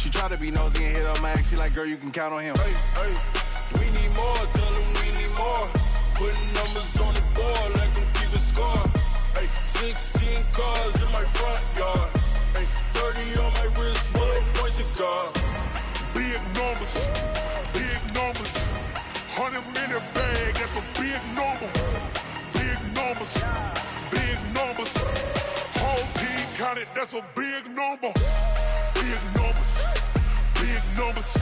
She try to be nosy and hit on my ex. She like, girl, you can count on him. Hey, we need more, tell them we need more. Putting numbers on the board, let them keep the score. Hey, 16 cars in my front yard. Hey, 30 on my wrist, one point to guard. Big numbers, big numbers. 100-minute bag, that's a big number. Big numbers, big numbers. Whole team counted, that's a big number. Big numbers, big numbers.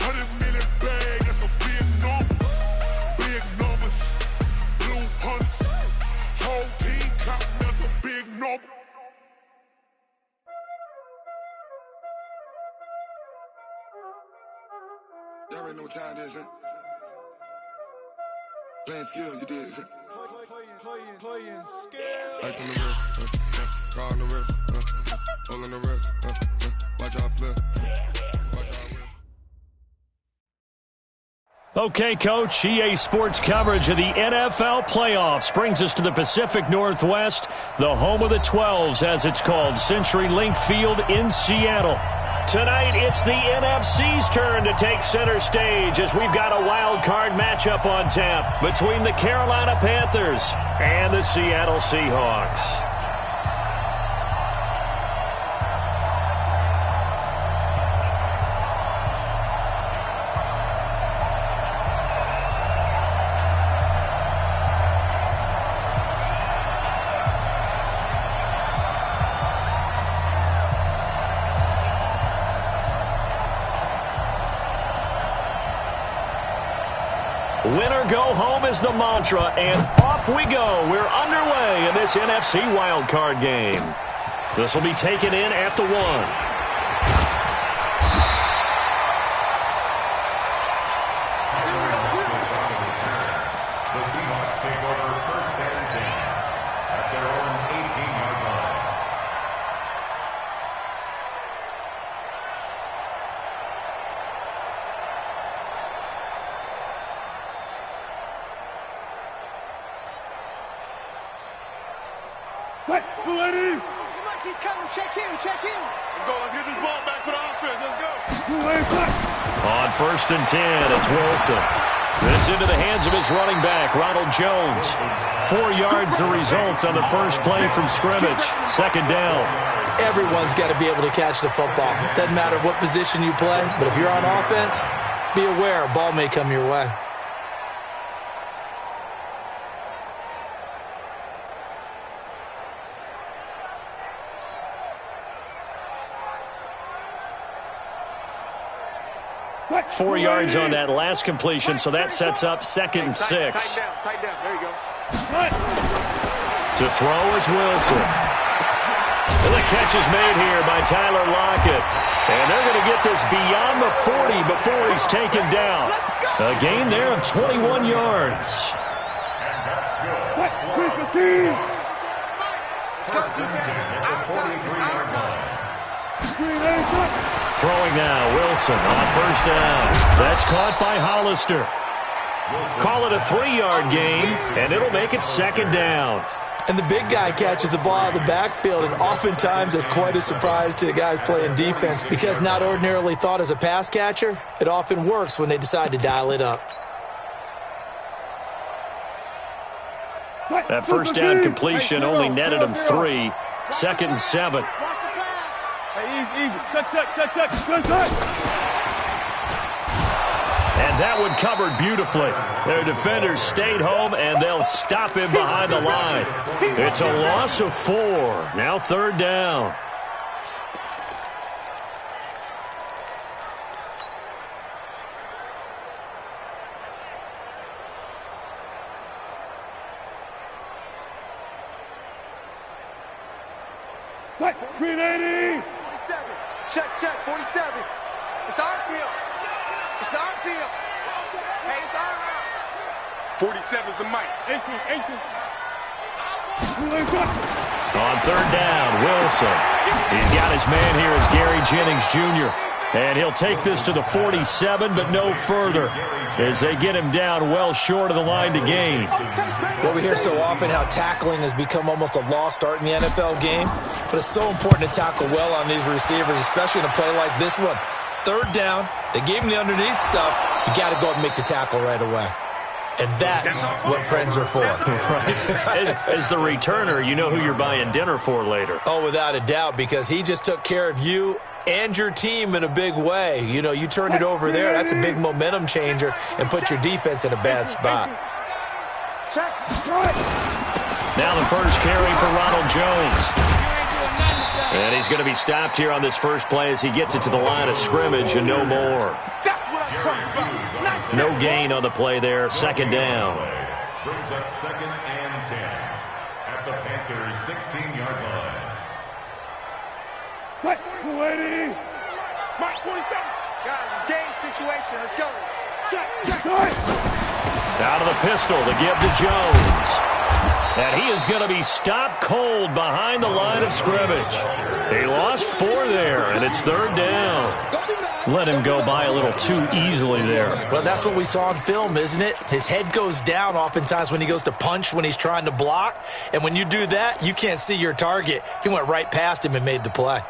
100-minute bag, that's a big number. Big numbers, blue hunts. Whole team counting, that's a big number. Y'all already know what time it is, huh? Playing skills, you did. Playing skills. Ice on the wrist, car on the wrist, hole on the wrist, watch out flip, watch out whip. Okay, Coach, EA Sports coverage of the NFL playoffs brings us to the Pacific Northwest, the home of the 12s, as it's called, CenturyLink Field in Seattle. Tonight, it's the NFC's turn to take center stage as we've got a wild card matchup on tap between the Carolina Panthers and the Seattle Seahawks. Winner go home is the mantra, and off we go. We're underway in this NFC wildcard game. This will be taken in at the 1. The Seahawks take over first and 10 at their own 18-yard line. He's coming. Check in. Let's go. Let's get this ball back for the offense. Let's go. On first and 10, it's Wilson. This into the hands of his running back, Ronald Jones. 4 yards the result on the first play from scrimmage. Second down. Everyone's got to be able to catch the football. Doesn't matter what position you play, but if you're on offense, be aware a ball may come your way. Four yards on that last completion, so that sets up second and 6. Tight down. There you go. To throw is Wilson. And the catch is made here by Tyler Lockett. And they're going to get this beyond the 40 before he's taken down. A gain there of 21 yards. Throwing now, Wilson on first down. That's caught by Hollister. Call it a 3-yard gain, and it'll make it second down. And the big guy catches the ball out of the backfield, and oftentimes that's quite a surprise to the guys playing defense because not ordinarily thought as a pass catcher, it often works when they decide to dial it up. That first down completion only netted him 3. Second and 7. And that one covered beautifully. Their defenders stayed home, and they'll stop him behind the line. It's a loss of 4. Now third down. Green 80. 47. Check. 47. It's our field. It's our field. Hey, it's our round. 47 is the mic. 18. On third down, Wilson. He's got his man here as Gary Jennings Jr. And he'll take this to the 47, but no further, as they get him down well short of the line to gain. Well, we hear so often how tackling has become almost a lost art in the NFL game, but it's so important to tackle well on these receivers, especially in a play like this one. Third down, they gave him the underneath stuff. You got to go and make the tackle right away. And that's what friends are for. Right. As the returner, you know who you're buying dinner for later. Oh, without a doubt, because he just took care of you and your team in a big way. You know, you turned it over there. That's a big momentum changer and put your defense in a bad spot. Now the first carry for Ronald Jones. And he's going to be stopped here on this first play as he gets it to the line of scrimmage and no more. No gain on the play there. Second down. Brings up 2nd and 10 at the Panthers' 16-yard line. Mark 47. Guys, it's game situation. Let's go. Check. Out of the pistol to give to Jones. And he is going to be stopped cold behind the line of scrimmage. He lost 4 there, and it's third down. Let him go by a little too easily there. Well, that's what we saw on film, isn't it? His head goes down oftentimes when he goes to punch, when he's trying to block. And when you do that, you can't see your target. He went right past him and made the play.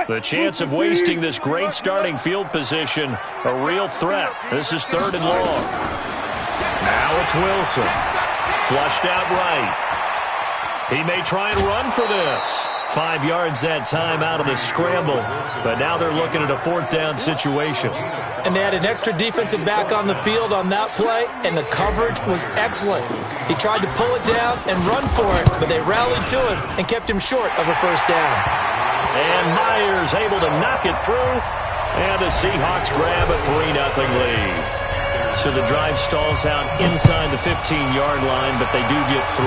The chance of wasting this great starting field position, a real threat. This is 3rd and long. Now it's Wilson. Flushed out right. He may try and run for this. 5 yards that time out of the scramble. But now they're looking at a 4th down situation. And they had an extra defensive back on the field on that play, and the coverage was excellent. He tried to pull it down and run for it, but they rallied to him and kept him short of a first down. And Myers able to knock it through. And the Seahawks grab a 3-0 lead. So the drive stalls out inside the 15-yard line, but they do get 3.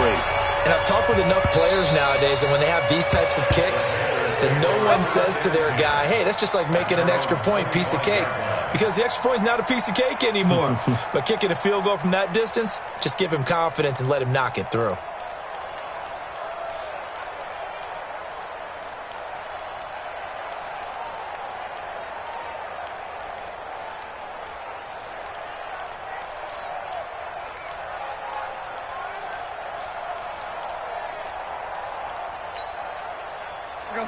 And I've talked with enough players nowadays, and when they have these types of kicks, that no one says to their guy, hey, that's just like making an extra point, piece of cake. Because the extra point is not a piece of cake anymore. But kicking a field goal from that distance, just give him confidence and let him knock it through.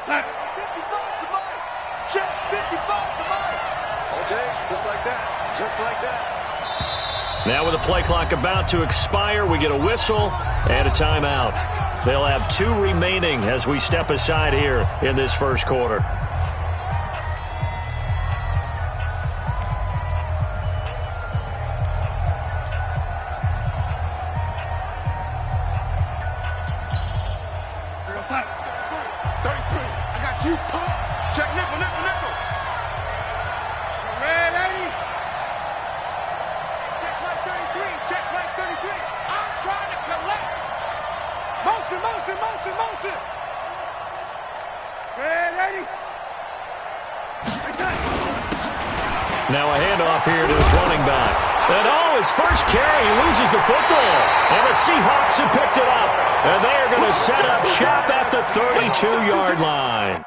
Check, 55 to Mike. Check, 55 to Mike. Okay, just like that. Just like that. Now with the play clock about to expire, we get a whistle and a timeout. They'll have 2 remaining as we step aside here in this first quarter. Now a handoff here to his running back. And his first carry, he loses the football. And the Seahawks have picked it up. And they are going to set up shop at the 32-yard line.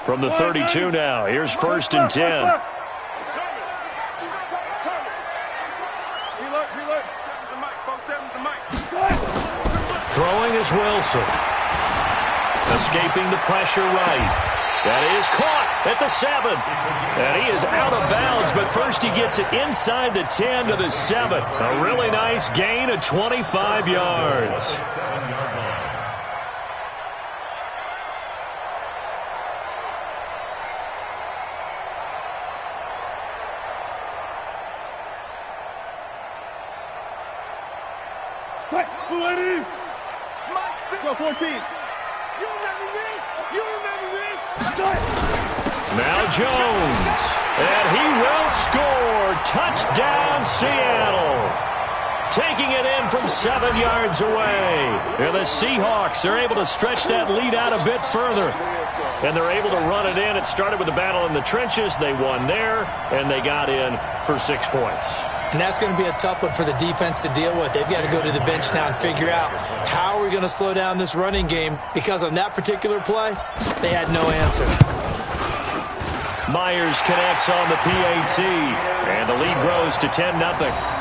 From the 32 now, here's 1st and 10. Throwing is Wilson. Escaping the pressure right. That is caught at the 7. And he is out of bounds, but first he gets it inside the 10 to the 7. A really nice gain of 25 yards. Go 14. You remember me? You remember me? Now Jones. And he will score. Touchdown, Seattle. Taking it in from 7 yards away. And the Seahawks are able to stretch that lead out a bit further. And they're able to run it in. It started with a battle in the trenches. They won there, and they got in for 6 points. And that's going to be a tough one for the defense to deal with. They've got to go to the bench now and figure out how are we going to slow down this running game, because on that particular play, they had no answer. Myers connects on the PAT, and the lead grows to 10-0.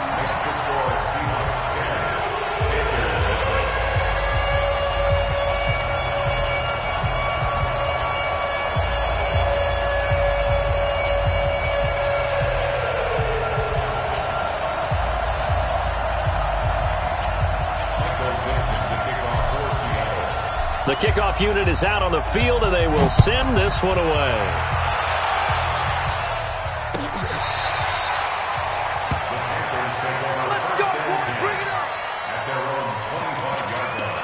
The kickoff unit is out on the field, and they will send this one away. Let's go, boys. Bring it up. At their own 25-yard line.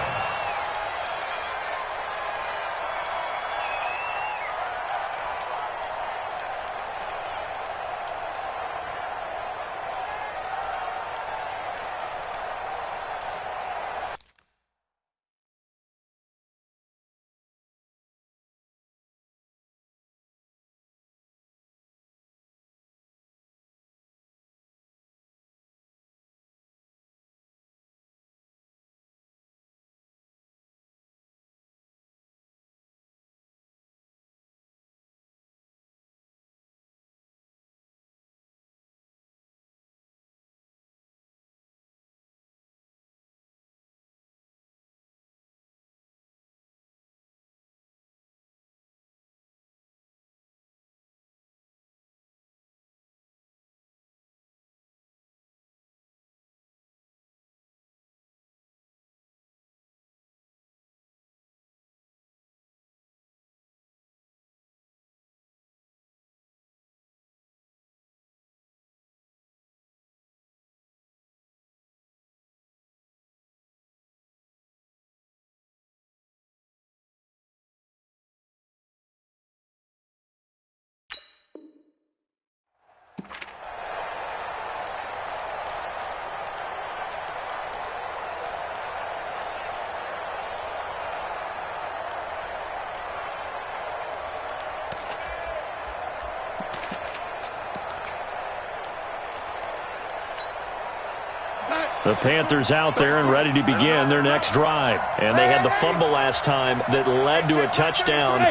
The Panthers out there and ready to begin their next drive. And they had the fumble last time that led to a touchdown.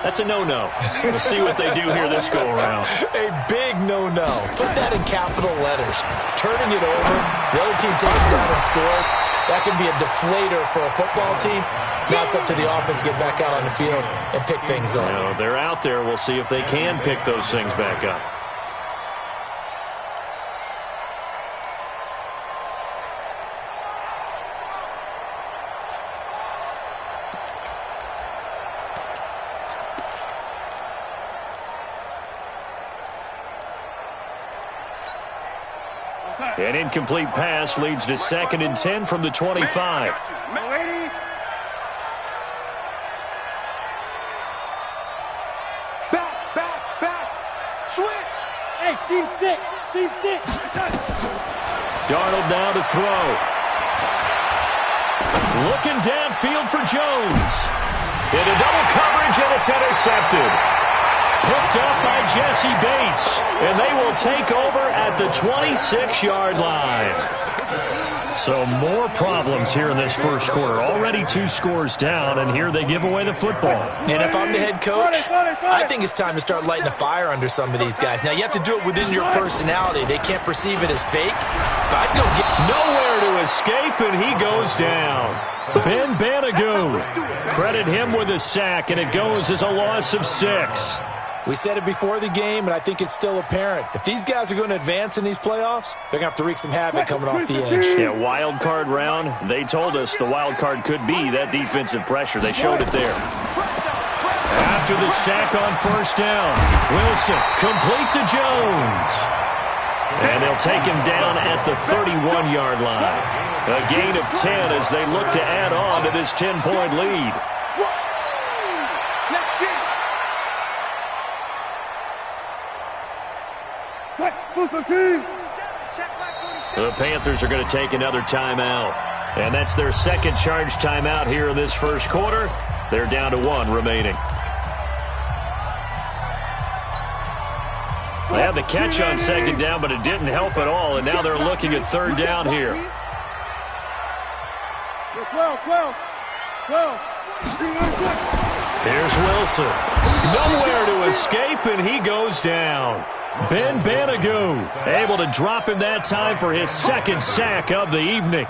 That's a no-no. We'll see what they do here this go-around. A big no-no. Put that in capital letters. Turning it over, the other team takes it down and scores. That can be a deflator for a football team. Now it's up to the offense to get back out on the field and pick things up. You know, they're out there. We'll see if they can pick those things back up. An incomplete pass leads to 2nd and 10 from the 25. Back. Switch. Hey, Steve 6. Darnold now to throw. Looking downfield for Jones. Into double coverage, and it's intercepted. Picked up by Jesse Bates. And they will take over at the 26-yard line. So more problems here in this first quarter. Already 2 scores down, and here they give away the football. And if I'm the head coach, I think it's time to start lighting a fire under some of these guys. Now, you have to do it within your personality. They can't perceive it as fake, but I'd go get... Nowhere to escape, and he goes down. Ben Banagoo. Credit him with a sack, and it goes as a loss of 6. We said it before the game, and I think it's still apparent. If these guys are going to advance in these playoffs, they're going to have to wreak some havoc coming off the edge. Yeah, wild card round. They told us the wild card could be that defensive pressure. They showed it there. After the sack on first down, Wilson complete to Jones. And they'll take him down at the 31-yard line. A gain of 10 as they look to add on to this 10-point lead. The Panthers are going to take another timeout. And that's their second charge timeout here in this first quarter. They're down to 1 remaining. They had the catch on second down, but it didn't help at all. And now they're looking at third down here. 12. Here's Wilson. Nowhere to escape, and he goes down. Ben Banagoo able to drop him that time for his second sack of the evening.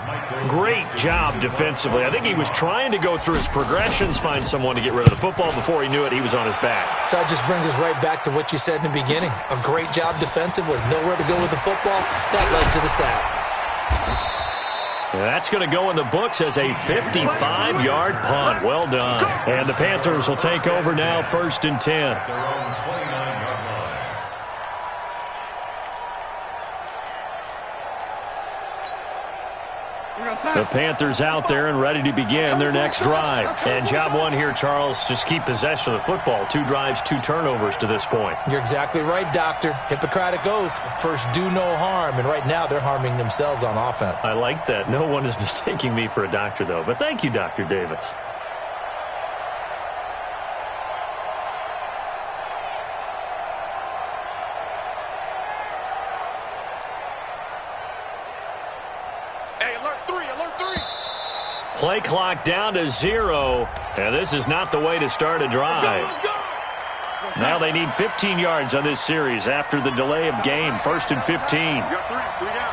Great job defensively. I think he was trying to go through his progressions, find someone to get rid of the football. Before he knew it, he was on his back. So that just brings us right back to what you said in the beginning. A great job defensively. Nowhere to go with the football. That led to the sack. That's going to go in the books as a 55-yard punt. Well done. And the Panthers will take over now, 1st and 10. The Panthers out there and ready to begin their next drive. And job 1 here, Charles, just keep possession of the football. 2 drives, 2 turnovers to this point. You're exactly right, Doctor. Hippocratic oath. First, do no harm. And right now, they're harming themselves on offense. I like that. No one is mistaking me for a doctor, though. But thank you, Dr. Davis. Play clock down to 0, and this is not the way to start a drive. Now they need 15 yards on this series after the delay of game. 1st and 15. You got 3 down.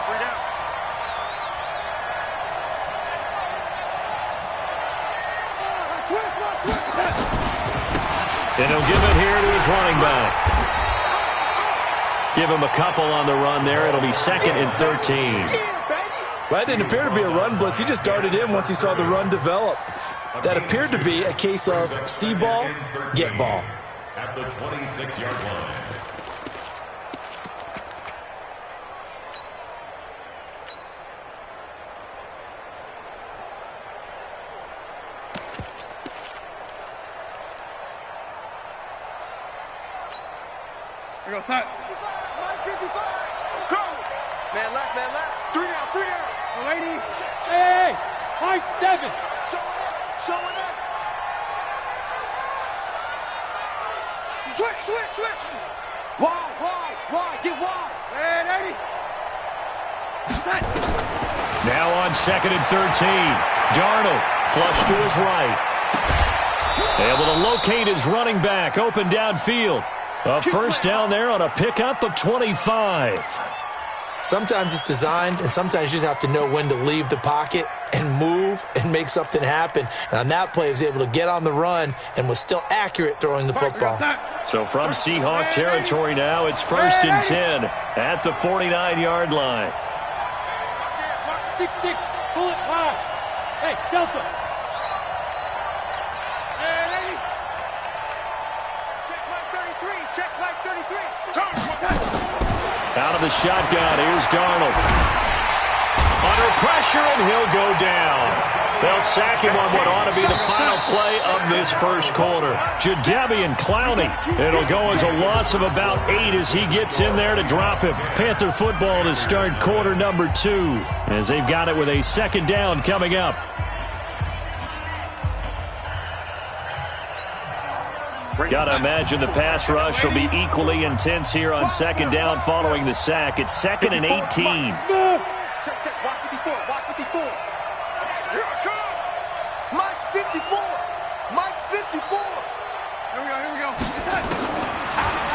And he'll give it here to his running back. Give him a couple on the run there. It'll be 2nd and 13. Well, that didn't appear to be a run blitz. He just darted in once he saw the run develop. That appeared to be a case of see ball, get ball. At the 26-yard line. Here goes Sat. 55. Go! Man left. 3 down. 180. Hey! High 7. Showing up. Switch. Wide. Get wide. And 80. Now on 2nd and 13. Darnold flush to his right. Able to locate his running back. Open downfield. A first down there on a pickup of 25. Sometimes it's designed, and sometimes you just have to know when to leave the pocket and move and make something happen. And on that play, he was able to get on the run and was still accurate throwing the football. So from Seahawk territory now, it's 1st and 10 at the 49-yard line. 6-6, pull it high. Hey, Delta. And 80. Check like 33. Out of the shotgun, here's Darnold. Under pressure, and he'll go down. They'll sack him on what ought to be the final play of this first quarter. Jadeveon Clowney. It'll go as a loss of about 8 as he gets in there to drop him. Panther football to start quarter number 2 as they've got it with a 2nd down coming up. Got to imagine the pass rush will be equally intense here on second down following the sack. It's 2nd and 18. Check, watch 54, watch 54. Here I come. Mike's 54. Mike's 54. Here we go.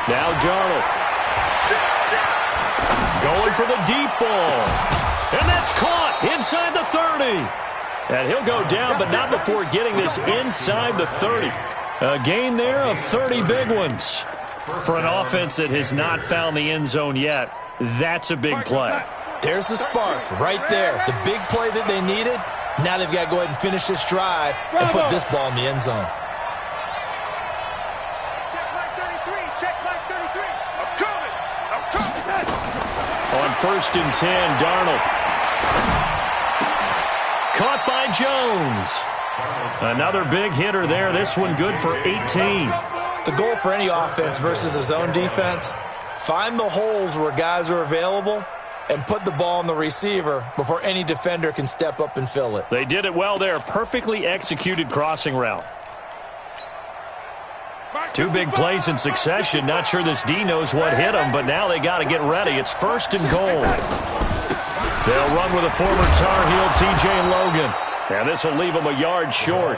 Now Darnold. Going for the deep ball. And that's caught inside the 30. And he'll go down, but not before getting this inside the 30. A gain there of 30 big ones. For an offense that has not found the end zone yet, that's a big play. There's the spark right there. The big play that they needed. Now they've got to go ahead and finish this drive and put this ball in the end zone. Check line 33. Check line 33. I'm coming. On 1st and 10, Darnold. Caught by Jones. Another big hitter there. This one good for 18. The goal for any offense versus a zone defense, find the holes where guys are available and put the ball on the receiver before any defender can step up and fill it. They did it well there. Perfectly executed crossing route. 2 big plays in succession. Not sure this D knows what hit him, but now they got to get ready. It's 1st and goal. They'll run with a former Tar Heel, TJ Logan. And this will leave them a yard short.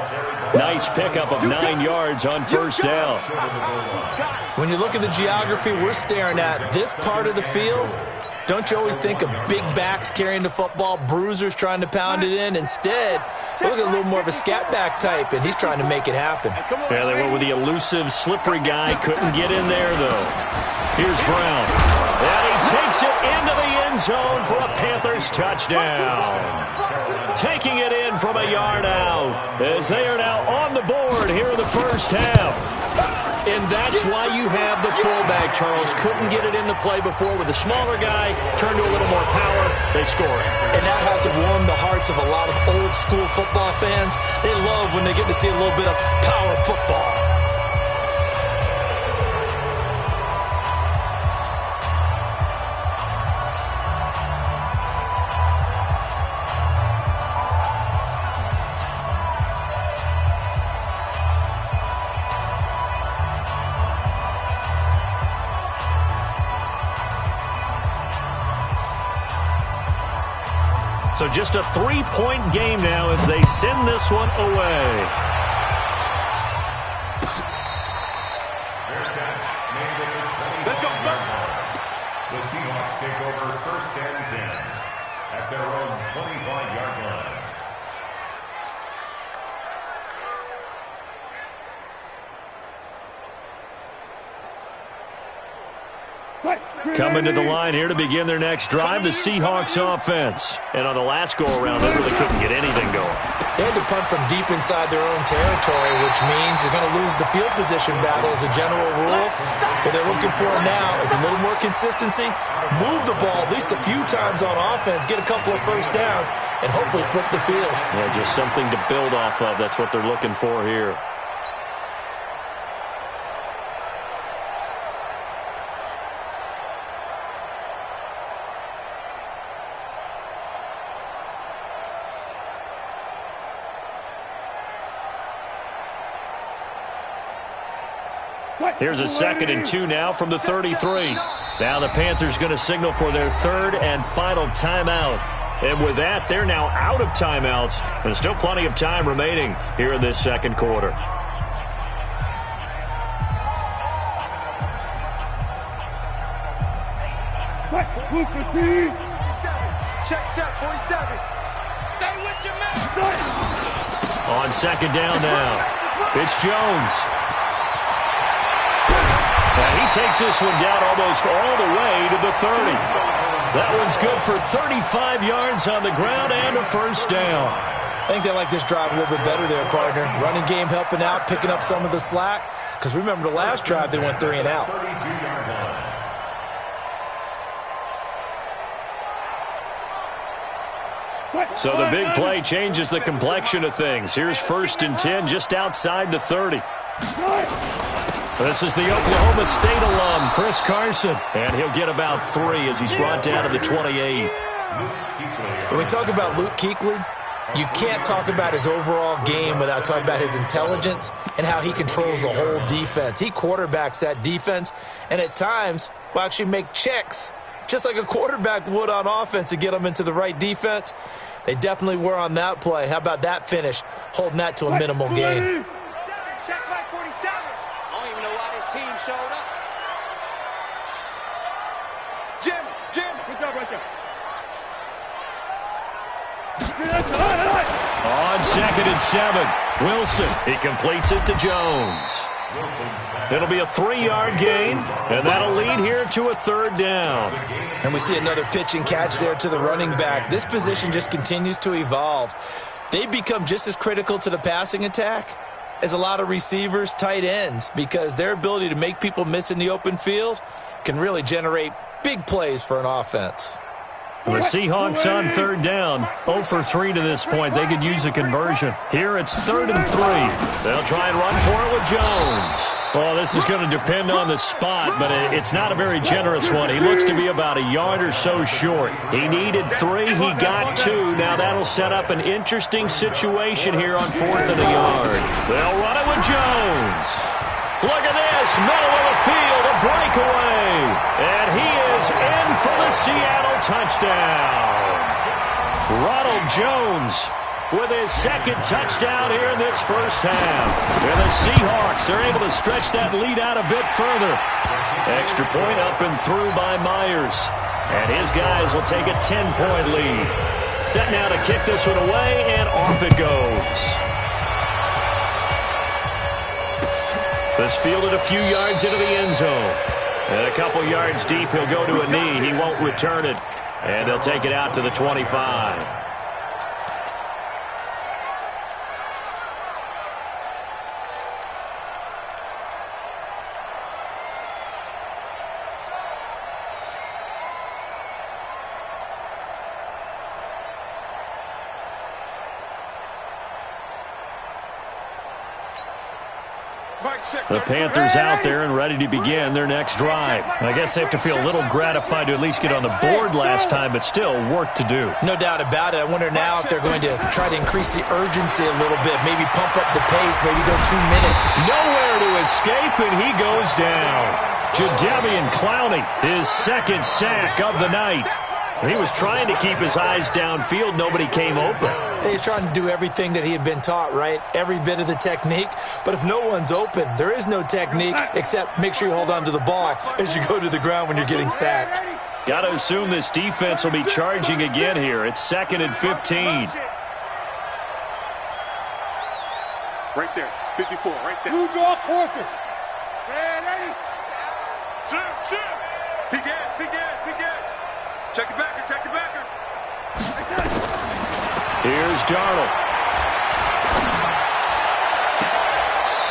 Nice pickup of 9 yards on 1st down. When you look at the geography we're staring at, this part of the field, don't you always think of big backs carrying the football, bruisers trying to pound it in? Instead, look at a little more of a scat back type, and he's trying to make it happen. Yeah, they went with the elusive, slippery guy. Couldn't get in there, though. Here's Brown. And he takes it into the end zone for a Panthers touchdown. Taking it in from a yard out as they are now on the board here in the first half. And that's why you have the fullback, Charles. Couldn't get it in the play before with a smaller guy. Turned to a little more power. They score it. And that has to warm the hearts of a lot of old-school football fans. They love when they get to see a little bit of power football. So just a 3-point game now as they send this one away. Let's go. The Seahawks take over 1st and 10 at their own 25-yard line. Coming to the line here to begin their next drive, the Seahawks offense. And on the last go-around, they really couldn't get anything going. They had to punt from deep inside their own territory, which means you're going to lose the field position battle as a general rule. What they're looking for now is a little more consistency, move the ball at least a few times on offense, get a couple of first downs, and hopefully flip the field. Yeah, just something to build off of. That's what they're looking for here. Here's a 2nd and 2 now from the 33. Now the Panthers going to signal for their 3rd and final timeout. And with that, they're now out of timeouts. There's still plenty of time remaining here in this second quarter. Check, 47. Stay with your man. On 2nd down now, it's Jones. And he takes this one down almost all the way to the 30. That one's good for 35 yards on the ground and a first down. I think they like this drive a little bit better there, partner. Running game helping out, picking up some of the slack. Because remember, the last drive, they went 3 and out. So the big play changes the complexion of things. Here's 1st and 10 just outside the 30. This is the Oklahoma State alum, Chris Carson. And he'll get about 3 as he's brought down to the 28. When we talk about Luke Kuechly, You can't talk about his overall game without talking about his intelligence and how he controls the whole defense. He quarterbacks that defense, and at times will actually make checks, just like a quarterback would on offense to get them into the right defense. They definitely were on that play. How about that finish, holding that to a minimal gain? Check back 47. I don't even know why this team showed up. Jim, good job right there. On 2nd and 7, Wilson. He completes it to Jones. It'll be a 3-yard gain, and that'll lead here to a 3rd down. And we see another pitch and catch there to the running back. This position just continues to evolve. They become just as critical to the passing attack as a lot of receivers, tight ends, because their ability to make people miss in the open field can really generate big plays for an offense. The Seahawks on 3rd down, 0 for 3 to this point. They could use a conversion. Here it's 3rd and 3. They'll try and run for it with Jones. Well, this is going to depend on the spot, but it's not a very generous one. He looks to be about a yard or so short. He needed 3. He got 2. Now that'll set up an interesting situation here on 4th and a yard. They'll run it with Jones. Look at this, middle of the field, a breakaway. And he is in for the Seattle touchdown. Ronald Jones with his 2nd touchdown here in this first half. And the Seahawks are able to stretch that lead out a bit further. Extra point up and through by Myers. And his guys will take a 10-point lead. Set now to kick this one away, and off it goes. This fielded a few yards into the end zone. And a couple yards deep, he'll go to a knee. He won't return it. And they'll take it out to the 25. The Panthers out there and ready to begin their next drive. I guess they have to feel a little gratified to at least get on the board last time, but still work to do. No doubt about it. I wonder now if they're going to try to increase the urgency a little bit, maybe pump up the pace, maybe go 2 minutes. Nowhere to escape, and he goes down. Jadeveon Clowney, his 2nd sack of the night. He was trying to keep his eyes downfield. Nobody came open. He's trying to do everything that he had been taught, right? Every bit of the technique. But if no one's open, there is no technique except make sure you hold on to the ball as you go to the ground when you're getting sacked. Got to assume this defense will be charging again here. It's 2nd and 15. Right there, 54, right there. You draw quarter. Ready? Shoot. Begin. Check the backer. Here's Darnold.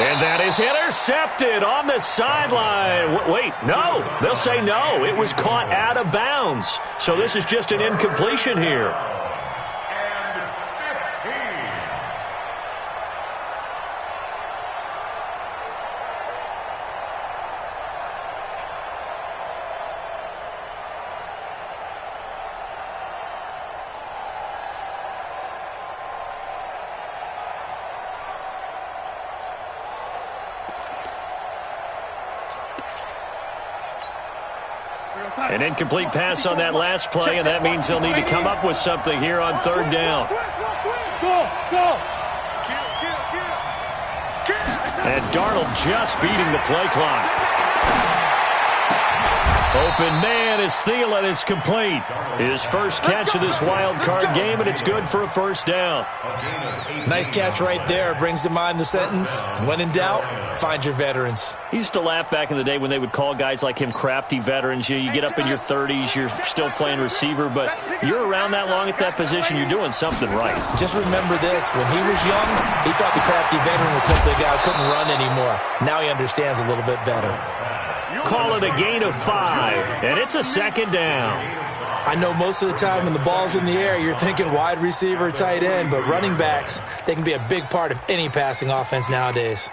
And that is intercepted on the sideline. Wait, no. They'll say no. It was caught out of bounds. So this is just an incompletion here. An incomplete pass on that last play, and that means they'll need to come up with something here on 3rd down. And Darnold just beating the play clock. Open man is Thielen. It's complete. His first catch of this wild card game, and it's good for a 1st down. Nice catch right there. Brings to mind the sentence, when in doubt, find your veterans. He used to laugh back in the day when they would call guys like him crafty veterans. You get up in your 30s, you're still playing receiver, but you're around that long at that position, you're doing something right. Just remember this. When he was young, he thought the crafty veteran was simply a guy who couldn't run anymore. Now he understands a little bit better. Call it a gain of 5, and it's a 2nd down. I know most of the time when the ball's in the air, you're thinking wide receiver, tight end, but running backs, they can be a big part of any passing offense nowadays.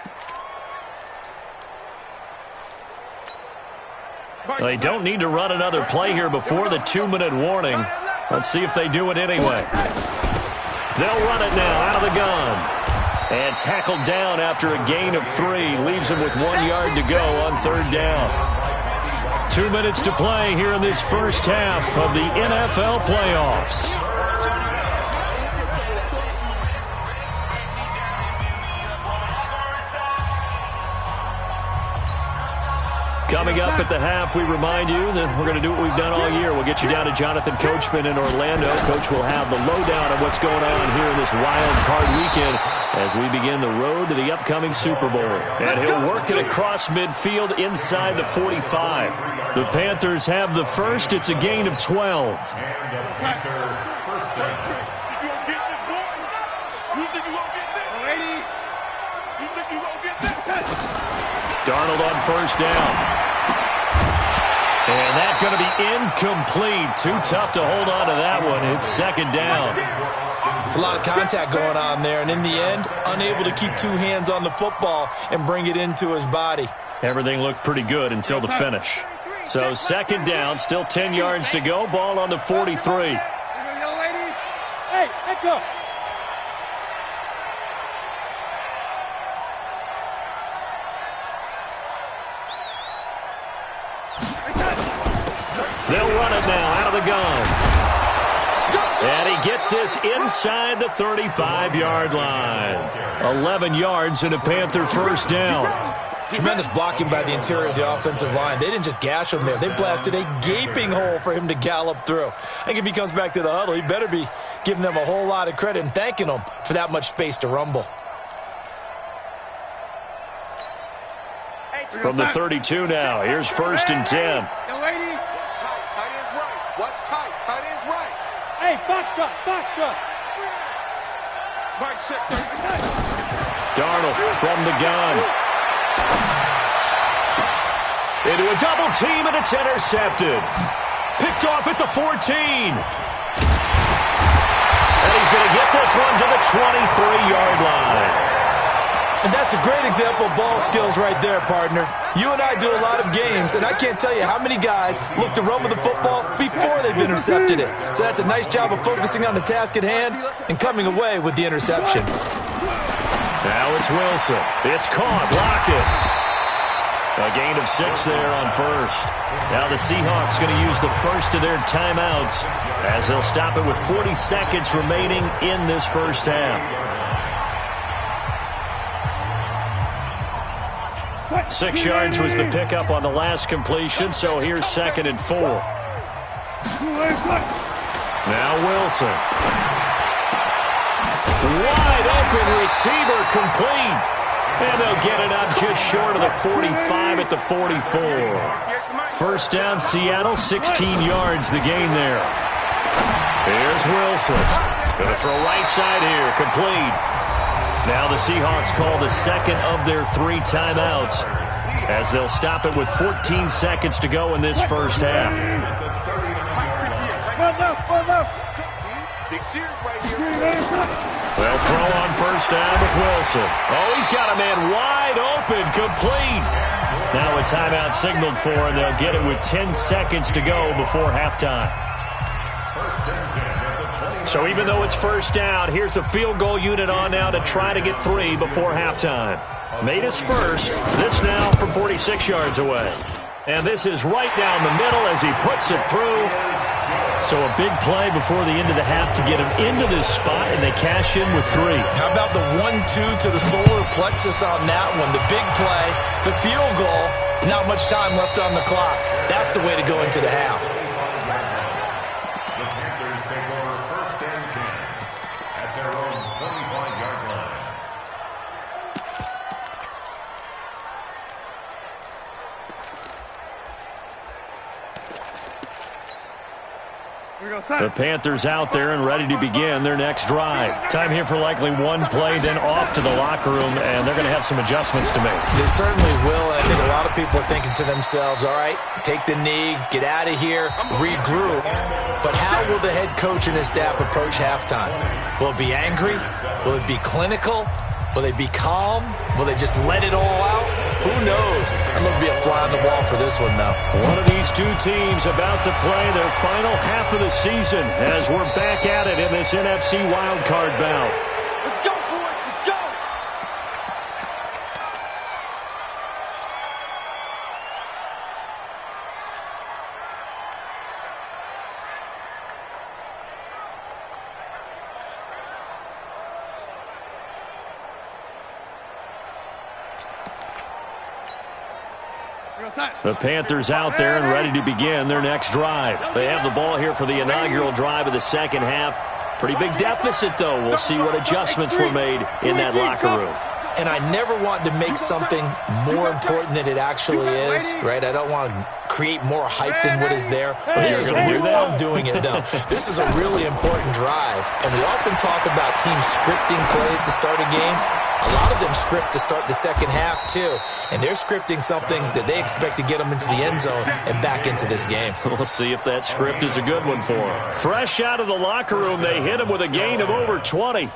They don't need to run another play here before the 2-minute warning. Let's see if they do it anyway. They'll run it now out of the gun. And tackled down after a gain of 3. Leaves him with 1 yard to go on third down. 2 minutes to play here in this first half of the NFL playoffs. Coming up at the half, we remind you that we're going to do what we've done all year. We'll get you down to Jonathan Coachman in Orlando. Coach will have the lowdown of what's going on here in this wild card weekend as we begin the road to the upcoming Super Bowl. And he'll work it across midfield inside the 45. The Panthers have the first. It's a gain of 12. Darnold on first down. And that's going to be incomplete. Too tough to hold on to that one. It's second down. It's a lot of contact going on there, and in the end, unable to keep 2 hands on the football and bring it into his body. Everything looked pretty good until the finish. So second down, still 10 yards to go. Ball on the 43. Hey, let's go. They'll run it now out of the gun. And he gets this inside the 35-yard line. 11 yards and a Panther first down. Tremendous blocking by the interior of the offensive line. They didn't just gash him there. They blasted a gaping hole for him to gallop through. I think if he comes back to the huddle, he better be giving them a whole lot of credit and thanking them for that much space to rumble. From the 32 now, here's first and 10. Hey, Foxtrot. Darnold from the gun. Into a double team, and it's intercepted. Picked off at the 14. And he's going to get this one to the 23-yard line. And that's a great example of ball skills right there, partner. You and I do a lot of games, and I can't tell you how many guys look to run with the football before they've intercepted it. So that's a nice job of focusing on the task at hand and coming away with the interception. Now it's Wilson. It's caught. Block it. A gain of 6 there on first. Now the Seahawks going to use the first of their timeouts as they'll stop it with 40 seconds remaining in this first half. 6 yards was the pickup on the last completion, so here's second and 4. Now Wilson. Wide open receiver complete. And they'll get it up just short of the 45 at the 44. First down, Seattle, 16 yards the gain there. Here's Wilson. Going to throw right side here, complete. Now the Seahawks call the second of their 3 timeouts as they'll stop it with 14 seconds to go in this first half. They'll throw on first down with Wilson. Oh, he's got a man wide open, complete. Now a timeout signaled for, and they'll get it with 10 seconds to go before halftime. So even though it's first down, here's the field goal unit on now to try to get 3 before halftime. Made us first. This now from 46 yards away. And this is right down the middle as he puts it through. So a big play before the end of the half to get him into this spot, and they cash in with 3. How about the 1-2 to the solar plexus on that one? The big play, the field goal, not much time left on the clock. That's the way to go into the half. The Panthers take over first and 10 at their own 25-yard line. The Panthers out there and ready to begin their next drive. Time here for likely one play, then off to the locker room, and they're going to have some adjustments to make. They certainly will, and I think a lot of people are thinking to themselves, all right, take the knee, get out of here, regroup. But how will the head coach and his staff approach halftime? Will it be angry? Will it be clinical? Will they be calm? Will they just let it all out? Who knows? I'd love to be a fly on the wall for this one, though. One of these two teams about to play their final half of the season as we're back at it in this NFC wildcard bout. Let's go, boys. Let's go. The Panthers out there and ready to begin their next drive. They have the ball here for the inaugural drive of the second half. Pretty big deficit, though. We'll see what adjustments were made in that locker room. And I never want to make something more important than it actually is, right? I don't want to create more hype than what is there. But this is I'm doing it, though. This is a really important drive. And we often talk about teams scripting plays to start a game. A lot of them script to start the second half, too. And they're scripting something that they expect to get them into the end zone and back into this game. We'll see if that script is a good one for them. Fresh out of the locker room, they hit him with a gain of over 20.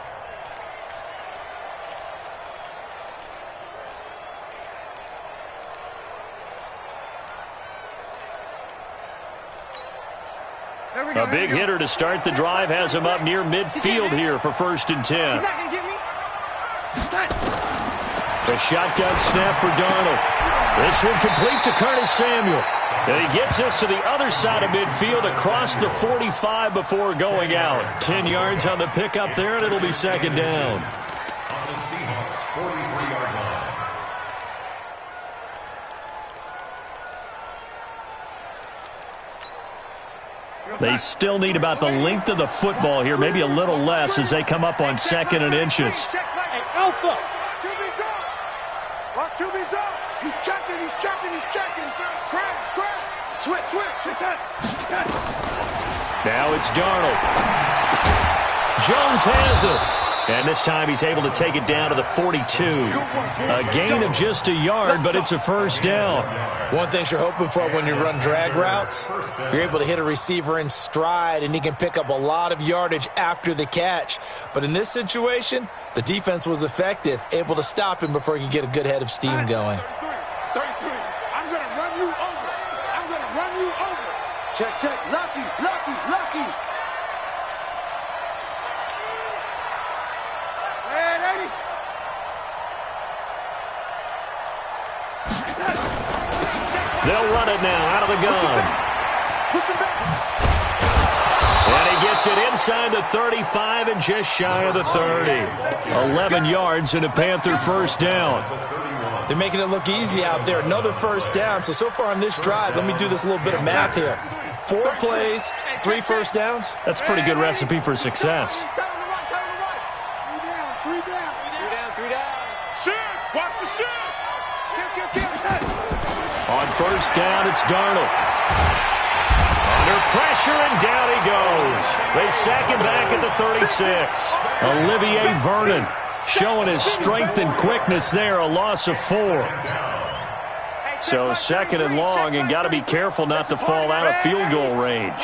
A big hitter to start the drive has him up near midfield here for 1st and 10. The shotgun snap for Darnold. This one complete to Curtis Samuel. And he gets us to the other side of midfield across the 45 before going out. 10 yards on the pickup there, and it'll be second down. On the Seahawks 43-yard line. They still need about the length of the football here, maybe a little less as they come up on 2nd and inches. Hey, Alpha. QB's up. Watch QB's up. He's checking. He's checking. He's checking. Crash. Switch. Now it's Darnold. Jones has it. And this time he's able to take it down to the 42. A gain of just a yard, but it's a first down. One thing you're hoping for when you run drag routes, you're able to hit a receiver in stride, and he can pick up a lot of yardage after the catch. But in this situation, the defense was effective, able to stop him before he could get a good head of steam going. 33. I'm going to run you over. Check. Lucky. Ready? They'll run it now out of the gun. Push him back. And he gets it inside the 35 and just shy of the 30. 11 yards and a Panther first down. They're making it look easy out there. Another first down. So far on this drive, let me do this little bit of math here. 4 plays, 3 first downs. That's a pretty good recipe for success. Three down. Shoot. Watch the shoot. Kill. On first down, it's Darnold. Under pressure, and down he goes. They sack him back at the 36. Olivier Vernon showing his strength and quickness there, a loss of 4. So 2nd and long, and got to be careful not to fall out of field goal range.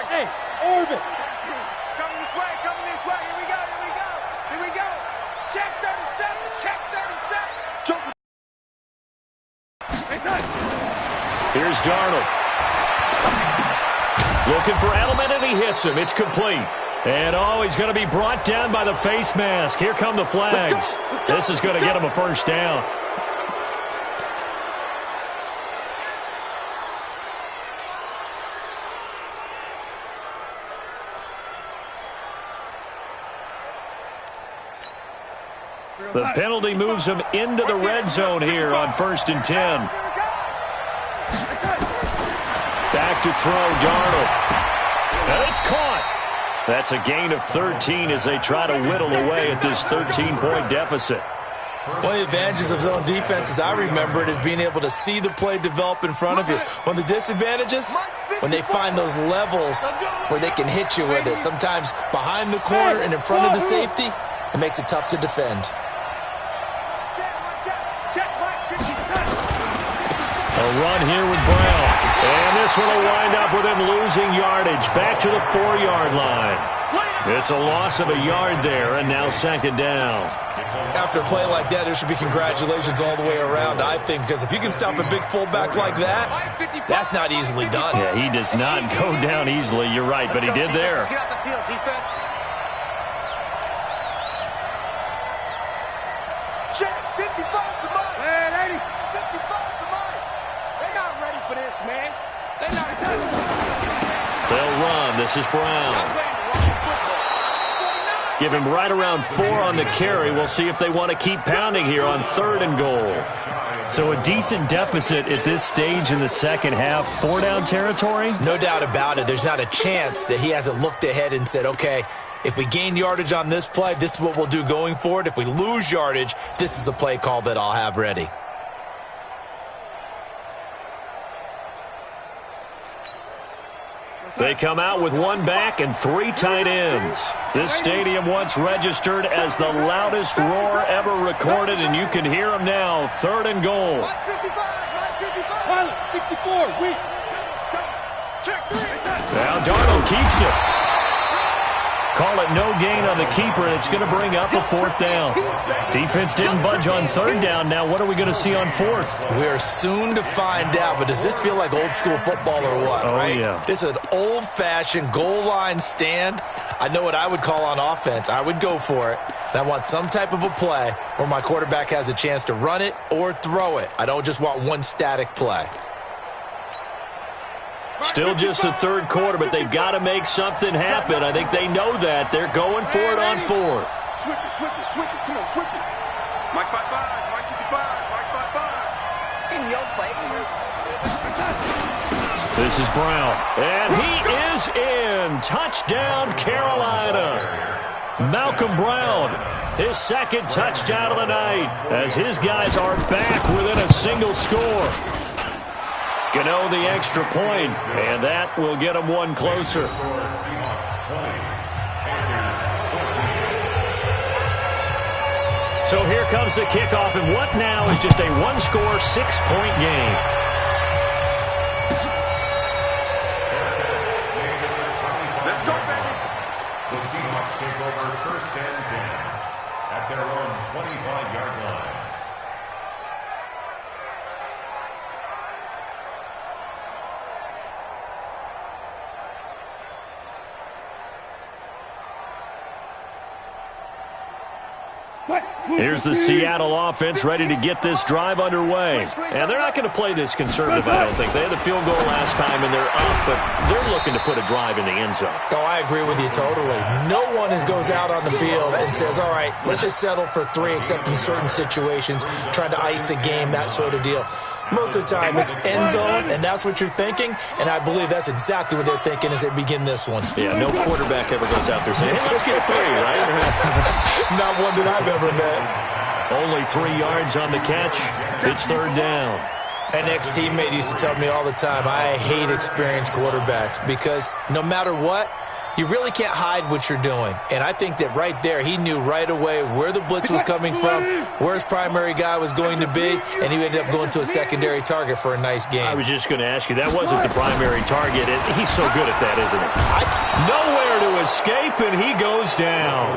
Hey, Orbit. Coming this way. Here we go. Check 37. Here's Darnold. Looking for Edelman, and he hits him. It's complete. And, he's going to be brought down by the face mask. Here come the flags. This is going to get him a first down. The penalty moves him into the red zone here on 1st and 10. Back to throw, Darnold. And it's caught. That's a gain of 13 as they try to whittle away at this 13-point deficit. One of the advantages of zone defense, as I remember it, is being able to see the play develop in front of you. One of the disadvantages, when they find those levels where they can hit you with it, sometimes behind the corner and in front of the safety, it makes it tough to defend. A run here with Brown. And this one will wind up with him losing yardage. Back to the 4-yard line. It's a loss of a yard there, and now second down. After a play like that, there should be congratulations all the way around, I think, because if you can stop a big fullback like that, that's not easily done. Yeah, he does not go down easily. You're right, but he did there. Get off the field, defense. Check, 55 to mine. Hey, 55 to mine. They're not ready for this, man. They're not ready. They'll run. This is Brown. Give him right around 4 on the carry. We'll see if they want to keep pounding here on 3rd and goal. So a decent deficit at this stage in the second half. 4-down territory? No doubt about it. There's not a chance that he hasn't looked ahead and said, okay, if we gain yardage on this play, this is what we'll do going forward. If we lose yardage, this is the play call that I'll have ready. They come out with 1 back and 3 tight ends. This stadium once registered as the loudest roar ever recorded, and you can hear them now. 3rd and goal. 64, weak. Now Darnold keeps it. Call it no gain on the keeper, and it's going to bring up a 4th down. Defense didn't budge on 3rd down. Now what are we going to see on 4th? We are soon to find out, but does this feel like old school football or what? Oh, right? yeah. This is an old-fashioned goal line stand. I know what I would call on offense. I would go for it. And I want some type of a play where my quarterback has a chance to run it or throw it. I don't just want one static play. Still just the 3rd quarter, but they've got to make something happen. I think they know that. They're going for it on 4th. Switch it. Come on, switch it. Mike 55, Mike 55, Mike 55. In your face. This is Brown, and he is in. Touchdown, Carolina. Malcolm Brown, his 2nd touchdown of the night, as his guys are back within a single score. Gano the extra point, and that will get them 1 closer. So here comes the kickoff, and what now is just a 1-score, 6-point game. Let's go, baby. The Seahawks take over 1st and 10 at their own 25-yard line. Here's the Seattle offense ready to get this drive underway. And they're not going to play this conservative, I don't think. They had the field goal last time, and they're up, but they're looking to put a drive in the end zone. Oh, I agree with you totally. No one goes out on the field and says, all right, let's just settle for 3, except in certain situations, trying to ice a game, that sort of deal. Most of the time, it's end zone, and that's what you're thinking, and I believe that's exactly what they're thinking as they begin this one. Yeah, no quarterback ever goes out there saying, hey, let's get 3, right? Not one that I've ever met. Only 3 yards on the catch. It's 3rd down. An ex-teammate used to tell me all the time, I hate experienced quarterbacks because no matter what, you really can't hide what you're doing. And I think that right there, he knew right away where the blitz was coming from, where his primary guy was going to be, and he ended up going to a secondary target for a nice game. I was just going to ask you, that wasn't the primary target. He's so good at that, isn't he? Nowhere to escape, and he goes down.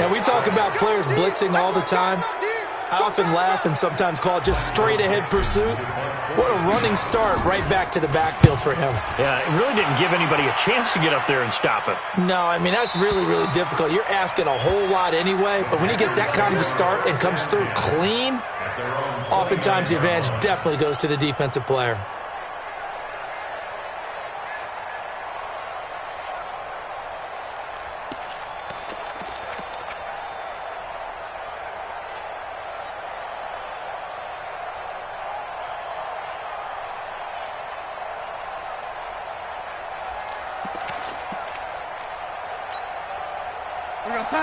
Now, we talk about players blitzing all the time. I often laugh and sometimes call it just straight-ahead pursuit. What a running start right back to the backfield for him. Yeah, it really didn't give anybody a chance to get up there and stop him. No, I mean, that's really, really difficult. You're asking a whole lot anyway, but when he gets that kind of a start and comes through clean, oftentimes the advantage definitely goes to the defensive player.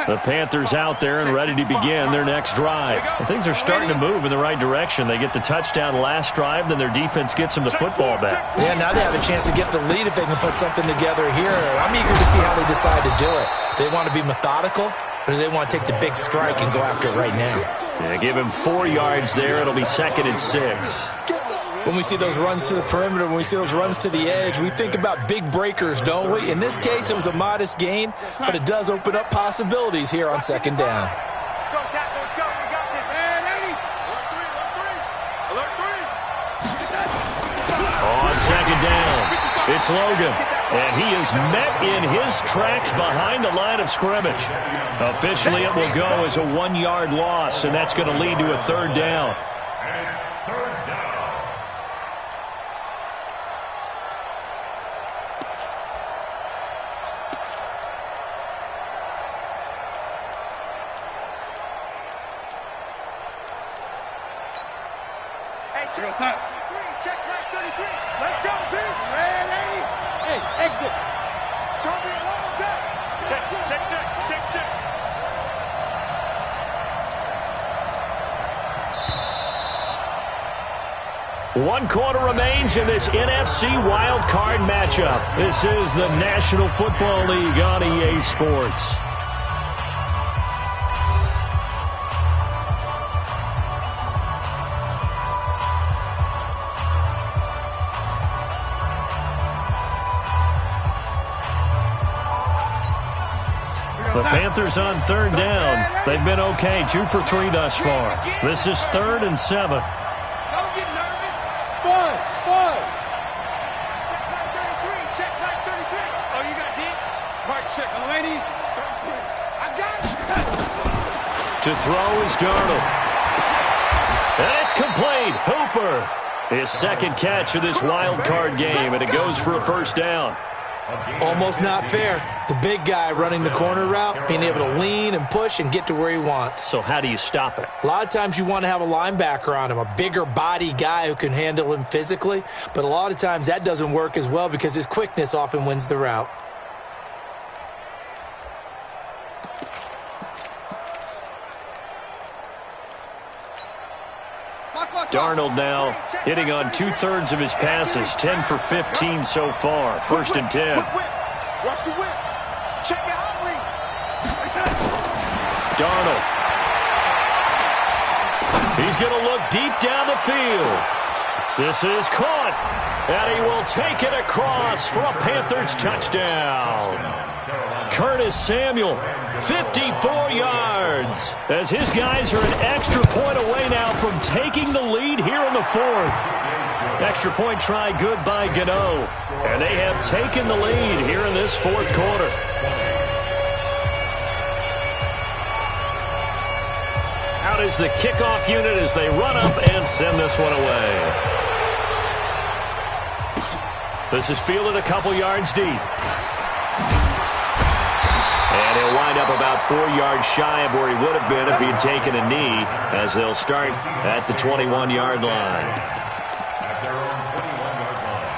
The Panthers out there and ready to begin their next drive. And things are starting to move in the right direction. They get the touchdown last drive, then their defense gets them the football back. Yeah, now they have a chance to get the lead if they can put something together here. I'm eager to see how they decide to do it. Do they want to be methodical, or do they want to take the big strike and go after it right now? Yeah, give him 4 yards there. It'll be 2nd and 6. When we see those runs to the perimeter, when we see those runs to the edge, we think about big breakers, don't we? In this case, it was a modest gain, but it does open up possibilities here on second down. On second down, it's Logan, and he is met in his tracks behind the line of scrimmage. Officially, it will go as a 1-yard loss, and that's going to lead to a third down. And it's third down. Check track 33. Let's go, team. Ready? Hey, exit. It's going to be a long day. Check. One quarter remains in this NFC Wild Card matchup. This is the National Football League on EA Sports. The Panthers on third down. They've been okay, 2 for 3 thus far. This is 3rd and 7. Don't get nervous. One. Check track 33. Oh, you got deep? Right, check. Lady. I got it. To throw is Darnold. And it's complete. Hooper. His second catch of this wild card game, and it goes for a first down. Almost not fair. The big guy running the corner route, being able to lean and push and get to where he wants. So how do you stop it? A lot of times you want to have a linebacker on him, a bigger body guy who can handle him physically, but a lot of times that doesn't work as well because his quickness often wins the route. Darnold now hitting on 2/3 of his passes, 10 for 15 so far. 1st and 10. Watch the whip. Check it out, Lee. Darnold. He's going to look deep down the field. This is caught, and he will take it across for a Panthers touchdown. Curtis Samuel, 54 yards, as his guys are an extra point away now from taking the lead here in the 4th. Extra point try good by Gano, and they have taken the lead here in this 4th quarter. Out is the kickoff unit as they run up and send this one away. This is fielded a couple yards deep. And he'll wind up about 4 yards shy of where he would have been if he had taken a knee, as they'll start at the 21-yard line. At their own 21-yard line.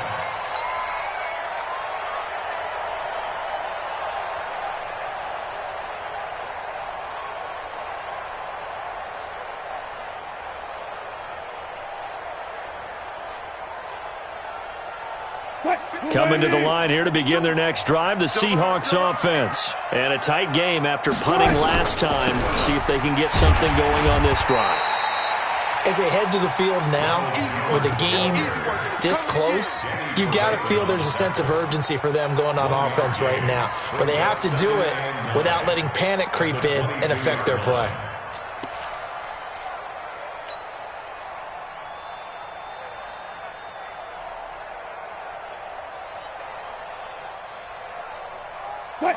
Coming to the line here to begin their next drive, the Seahawks offense. And a tight game after punting last time. See if they can get something going on this drive. As they head to the field now, with the game this close, you've got to feel there's a sense of urgency for them going on offense right now. But they have to do it without letting panic creep in and affect their play.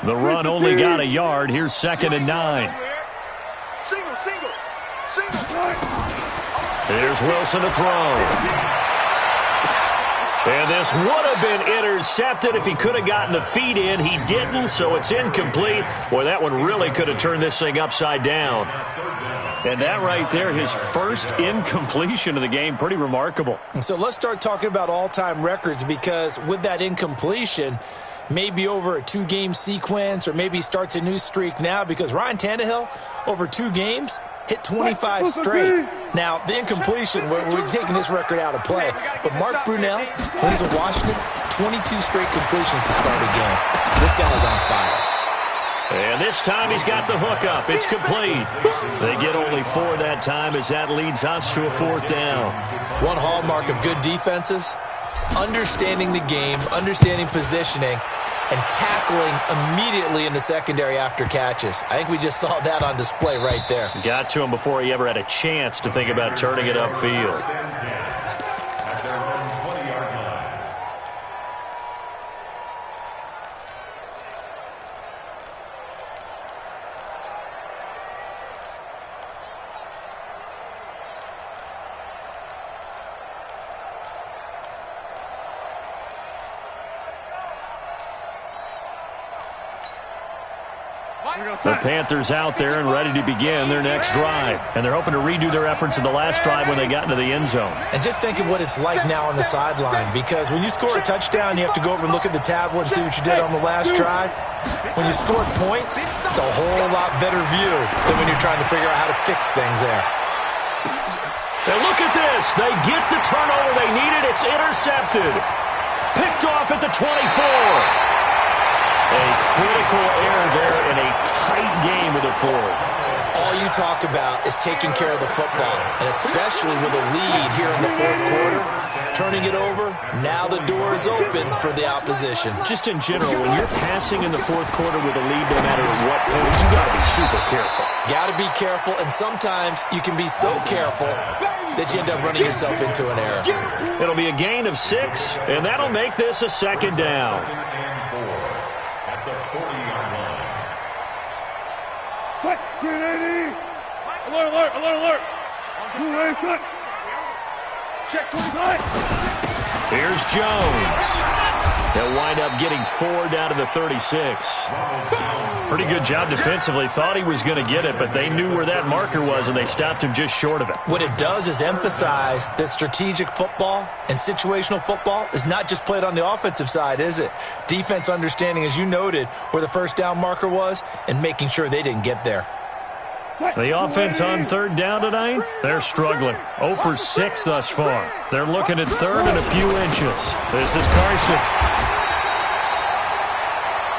The run only got a yard. Here's 2nd and 9. Single. Here's Wilson to throw. And this would have been intercepted if he could have gotten the feet in. He didn't, so it's incomplete. Boy, that one really could have turned this thing upside down. And that right there, his first incompletion of the game, pretty remarkable. So let's start talking about all-time records, because with that incompletion, maybe over a 2-game sequence, or maybe starts a new streak now, because Ryan Tannehill, over 2 games, hit 25 straight. Now, the incompletion, we're taking this record out of play. But Mark Brunell, when he's in Washington, 22 straight completions to start a game. This guy's on fire. And this time he's got the hook up. It's complete. They get only 4 that time as that leads us to a 4th down. One hallmark of good defenses is understanding the game, understanding positioning, and tackling immediately in the secondary after catches. I think we just saw that on display right there. Got to him before he ever had a chance to think about turning it upfield. The Panthers out there and ready to begin their next drive. And they're hoping to redo their efforts in the last drive when they got into the end zone. And just think of what it's like now on the sideline, because when you score a touchdown, you have to go over and look at the tablet and see what you did on the last drive. When you scored points, it's a whole lot better view than when you're trying to figure out how to fix things there. And look at this. They get the turnover they needed. It's intercepted. Picked off at the 24. A critical error there in a tight game with a 4th. All you talk about is taking care of the football, and especially with a lead here in the 4th quarter, turning it over, now the door is open for the opposition. Just in general, when you're passing in the 4th quarter with a lead, no matter at what point, you got to be super careful. Got to be careful, and sometimes you can be so careful that you end up running yourself into an error. It'll be a gain of 6, and that'll make this a 2nd down. Alert, alert, alert, alert. Cut. Check 25. Here's Jones. They'll wind up getting 4 down to the 36. Pretty good job defensively. Thought he was going to get it, but they knew where that marker was, and they stopped him just short of it. What it does is emphasize that strategic football and situational football is not just played on the offensive side, is it? Defense understanding, as you noted, where the first down marker was and making sure they didn't get there. The offense on 3rd down tonight, they're struggling. 0 for 6 thus far. They're looking at 3rd and a few inches. This is Carson.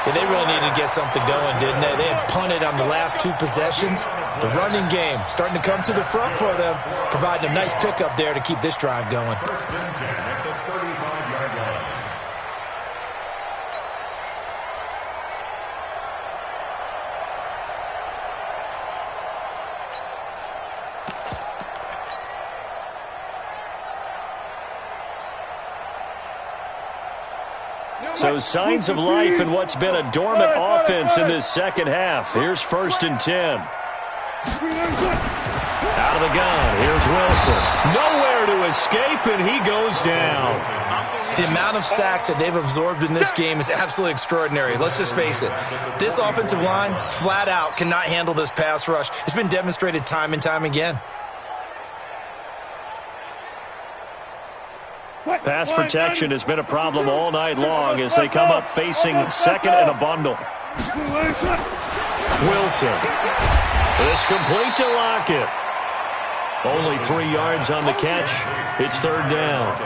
Yeah, they really needed to get something going, didn't they? They had punted on the last 2 possessions. The running game starting to come to the front for them, providing a nice pickup there to keep this drive going. First and 10 at the 35-yard line. So signs of life in what's been a dormant offense in this 2nd half. Here's 1st and 10. Out of the gun. Here's Wilson. Nowhere to escape, and he goes down. The amount of sacks that they've absorbed in this game is absolutely extraordinary. Let's just face it. This offensive line, flat out, cannot handle this pass rush. It's been demonstrated time and time again. Pass protection has been a problem all night long as they come up facing 2nd and a bundle. Wilson. It's complete to Lockett. Only 3 yards on the catch. It's 3rd down.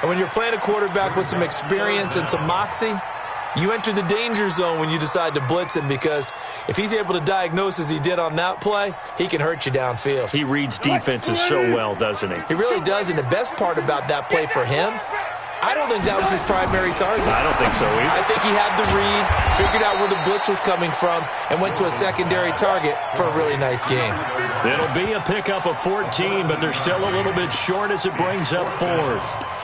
And when you're playing a quarterback with some experience and some moxie, you enter the danger zone when you decide to blitz him, because if he's able to diagnose as he did on that play, he can hurt you downfield. He reads defenses so well, doesn't he? He really does, and the best part about that play for him, I don't think that was his primary target. I don't think so either. I think he had the read, figured out where the blitz was coming from, and went to a secondary target for a really nice game. It'll be a pickup of 14, but they're still a little bit short as it brings up 4th.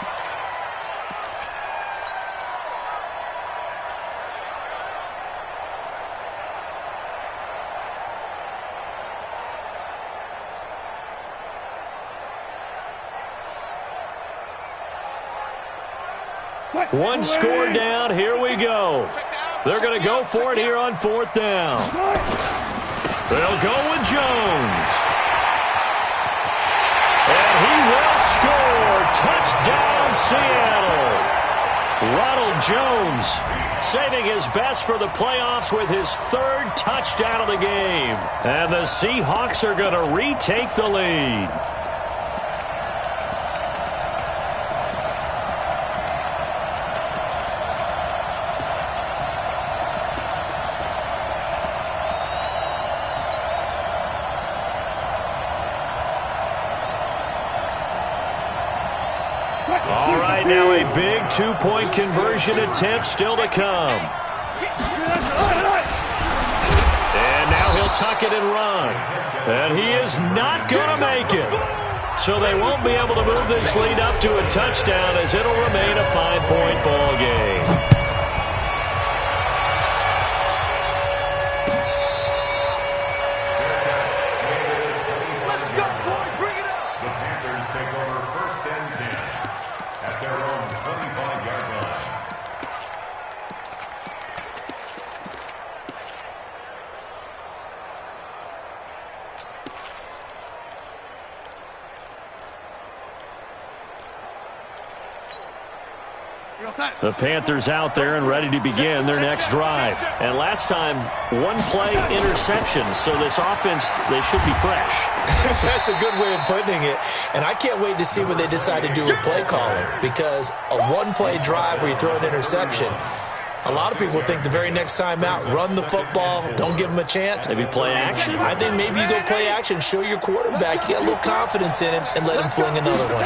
One score down. Here we go. They're going to go for it here on 4th down. They'll go with Jones. And he will score. Touchdown, Seattle. Ronald Jones saving his best for the playoffs with his 3rd touchdown of the game. And the Seahawks are going to retake the lead. right, now a big two-point conversion attempt still to come. And now he'll tuck it and run. And he is not going to make it. So they won't be able to move this lead up to a touchdown as it'll remain a 5-point ball game. The Panthers out there and ready to begin their next drive. And last time, one play interception. So this offense, they should be fresh. That's a good way of putting it. And I can't wait to see what they decide to do with play calling. Because a one-play drive where you throw an interception, a lot of people think the very next time out, run the football, don't give them a chance. Maybe play action? I think maybe you go play action, show your quarterback, get a little confidence in him, and let him fling another one.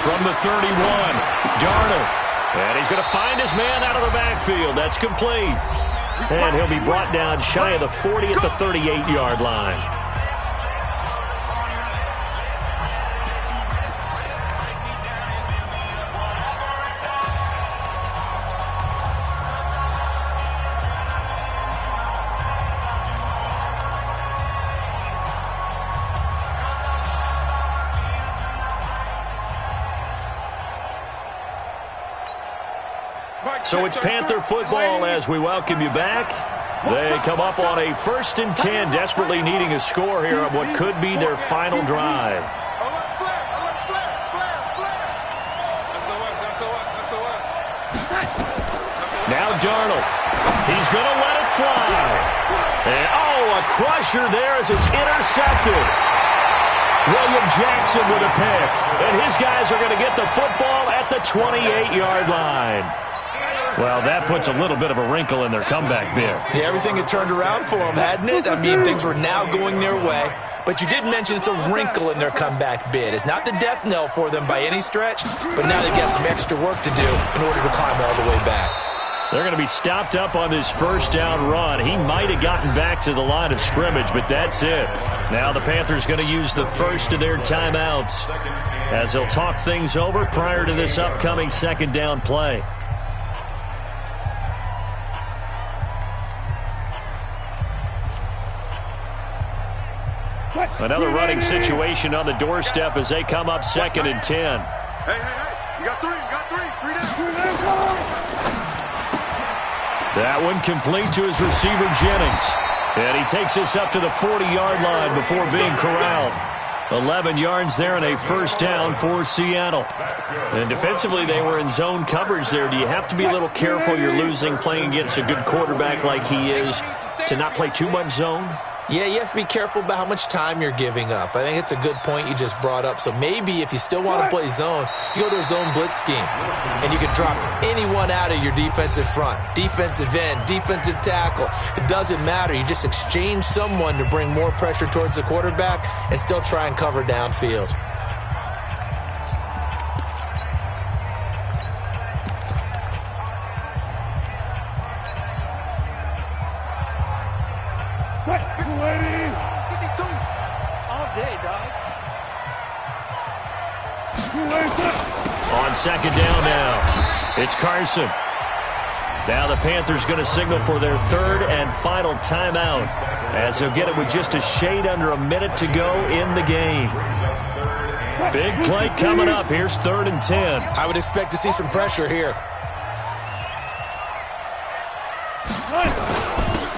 From the 31, Darnold. And he's going to find his man out of the backfield. That's complete. And he'll be brought down shy of the 40 at the 38-yard line. So it's Panther football as we welcome you back. They come up on a 1st and 10, desperately needing a score here on what could be their final drive. Now Darnold. He's going to let it fly. And, a crusher there as it's intercepted. William Jackson with a pick. And his guys are going to get the football at the 28-yard line. Well, that puts a little bit of a wrinkle in their comeback bid. Yeah, everything had turned around for them, hadn't it? I mean, things were now going their way. But you did mention it's a wrinkle in their comeback bid. It's not the death knell for them by any stretch, but now they've got some extra work to do in order to climb all the way back. They're going to be stopped up on this first down run. He might have gotten back to the line of scrimmage, but that's it. Now the Panthers going to use the first of their timeouts as they'll talk things over prior to this upcoming second down play. Another running situation on the doorstep as they come up 2nd and 10. Hey. You got three. That one complete to his receiver, Jennings. And he takes this up to the 40-yard line before being corralled. 11 yards there and a first down for Seattle. And defensively, they were in zone coverage there. Do you have to be a little careful you're losing playing against a good quarterback like he is to not play too much zone? Yeah, you have to be careful about how much time you're giving up. I think it's a good point you just brought up. So maybe if you still want to play zone, you go to a zone blitz scheme. And you can drop anyone out of your defensive front. Defensive end, defensive tackle. It doesn't matter. You just exchange someone to bring more pressure towards the quarterback and still try and cover downfield. On second down now, it's Carson. Now the Panthers going to signal for their third and final timeout as they'll get it with just a shade under a minute to go in the game. Big play coming up. Here's 3rd and 10. I would expect to see some pressure here.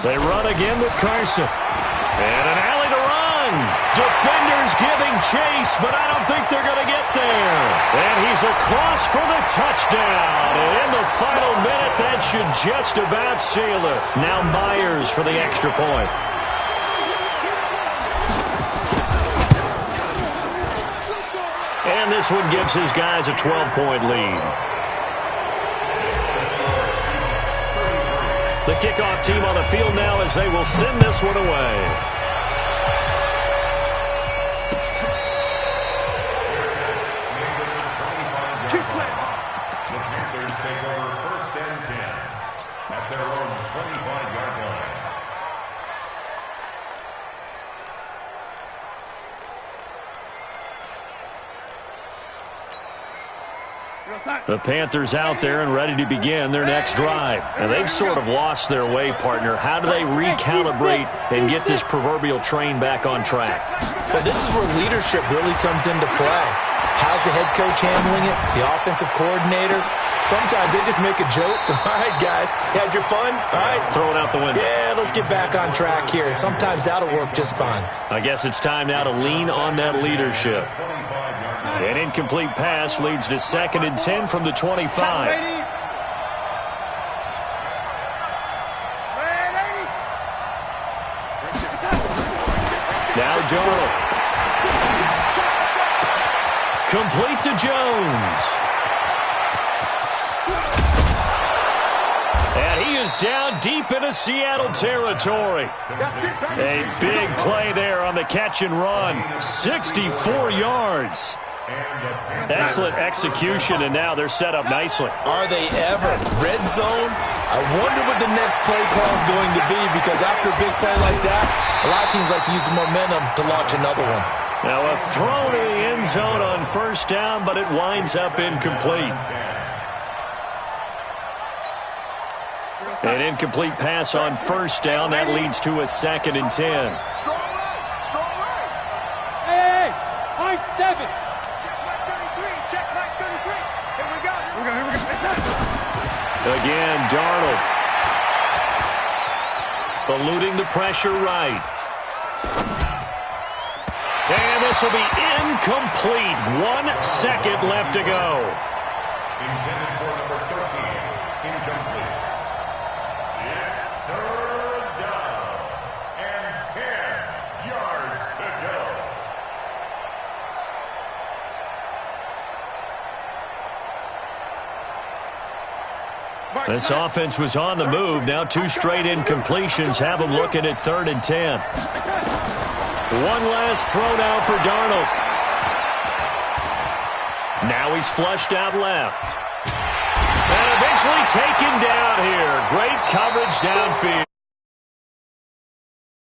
They run again with Carson. And an alley to run. Defenders giving chase, but I don't think they're going to get there. And he's across for the touchdown. And in the final minute, that should just about seal it. Now Myers for the extra point. And this one gives his guys a 12-point lead. The kickoff team on the field now as they will send this one away. Keep playing. The Panthers out there and ready to begin their next drive. And they've sort of lost their way, partner. How do they recalibrate and get this proverbial train back on track? Well, this is where leadership really comes into play. How's the head coach handling it? The offensive coordinator? Sometimes they just make a joke. All right, guys, had your fun? All right. Throw it out the window. Yeah, let's get back on track here. And sometimes that'll work just fine. I guess it's time now to lean on that leadership. An incomplete pass leads to 2nd and 10 from the 25. Now Darnold. Complete to Jones. And he is down deep into Seattle territory. A big play there on the catch and run. 64 yards. Excellent execution, and now they're set up nicely. Are they ever? Red zone? I wonder what the next play call is going to be, because after a big play like that, a lot of teams like to use the momentum to launch another one. Now a throw to the end zone on 1st down, but it winds up incomplete. An incomplete pass on 1st down. That leads to a 2nd and 10. Hey, I-7. Check right 33. Here we go. Again, Darnold. Eluding the pressure right. And this will be incomplete. 1 second left to go. Intended for number 13. Incomplete. It's 3rd down and 10 yards to go. This offense was on the move. Now 2 straight incompletions have them looking at 3rd and 10. One last throw now for Darnold. Now he's flushed out left. And eventually taken down here. Great coverage downfield.